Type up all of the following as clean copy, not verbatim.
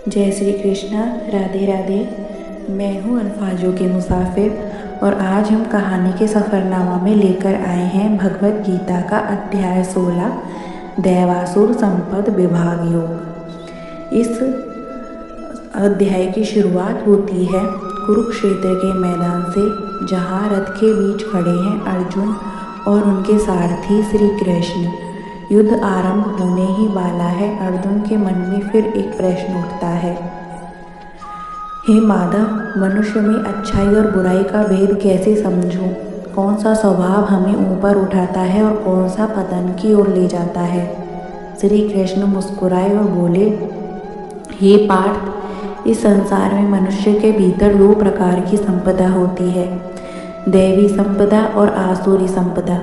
जय श्री कृष्णा। राधे राधे। मैं हूँ अल्फाजों के मुसाफिर और आज हम कहानी के सफ़रनामा में लेकर आए हैं भगवत गीता का अध्याय 16 दैवासुर संपद विभाग योग। इस अध्याय की शुरुआत होती है कुरुक्षेत्र के मैदान से, जहाँ रथ के बीच खड़े हैं अर्जुन और उनके सारथी श्री कृष्ण। युद्ध आरंभ होने ही वाला है। अर्जुन के मन में फिर एक प्रश्न उठता है, हे माधव, मनुष्य में अच्छाई और बुराई का भेद कैसे समझूं? कौन सा स्वभाव हमें ऊपर उठाता है और कौन सा पतन की ओर ले जाता है? श्री कृष्ण मुस्कुराए और बोले, हे पार्थ, इस संसार में मनुष्य के भीतर दो प्रकार की संपदा होती है, दैवी संपदा और आसुरी संपदा।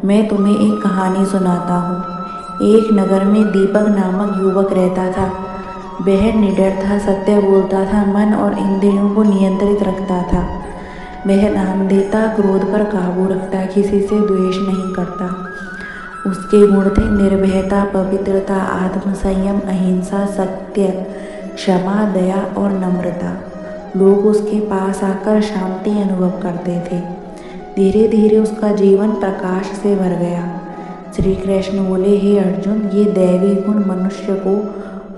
मैं तुम्हें एक कहानी सुनाता हूँ। एक नगर में दीपक नामक युवक रहता था। वह निडर था, सत्य बोलता था, मन और इंद्रियों को नियंत्रित रखता था। वह दान देता, क्रोध पर काबू रखता, किसी से द्वेष नहीं करता। उसके गुण थे निर्भयता, पवित्रता, आत्मसंयम, अहिंसा, सत्य, क्षमा, दया और नम्रता। लोग उसके पास आकर शांति अनुभव करते थे। धीरे धीरे उसका जीवन प्रकाश से भर गया। श्री कृष्ण बोले, हे अर्जुन, ये दैवी गुण मनुष्य को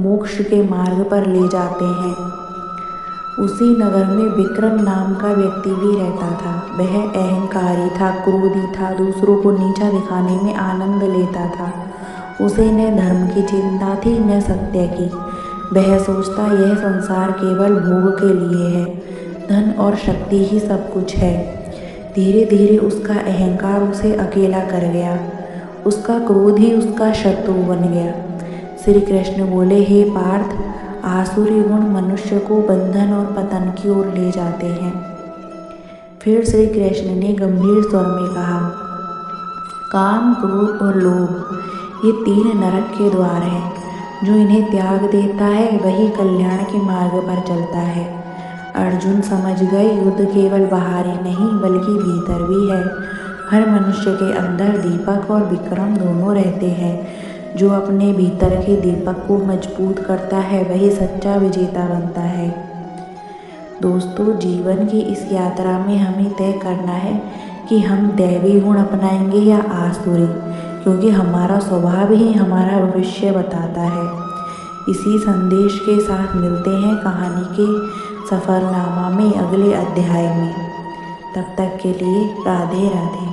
मोक्ष के मार्ग पर ले जाते हैं। उसी नगर में विक्रम नाम का व्यक्ति भी रहता था। वह अहंकारी था, क्रोधी था, दूसरों को नीचा दिखाने में आनंद लेता था। उसे न धर्म की चिंता थी न सत्य की। वह सोचता यह संसार केवल भोग के लिए है, धन और शक्ति ही सब कुछ है। धीरे धीरे उसका अहंकार उसे अकेला कर गया। उसका क्रोध ही उसका शत्रु बन गया। श्री कृष्ण बोले, हे पार्थ, आसुरी गुण मनुष्य को बंधन और पतन की ओर ले जाते हैं। फिर श्री कृष्ण ने गंभीर स्वर में कहा, काम, क्रोध और लोभ ये तीन नरक के द्वार हैं। जो इन्हें त्याग देता है वही कल्याण के मार्ग पर चलता है। अर्जुन समझ गए, युद्ध केवल बाहर ही नहीं बल्कि भीतर भी है। हर मनुष्य के अंदर दीपक और विक्रम दोनों रहते हैं। जो अपने भीतर के दीपक को मजबूत करता है वही सच्चा विजेता बनता है। दोस्तों, जीवन की इस यात्रा में हमें तय करना है कि हम दैवी गुण अपनाएंगे या आसुरी, क्योंकि हमारा स्वभाव ही हमारा भविष्य बताता है। इसी संदेश के साथ मिलते हैं कहानी के सफ़रनामा में अगले अध्याय में। तब तक के लिए राधे राधे।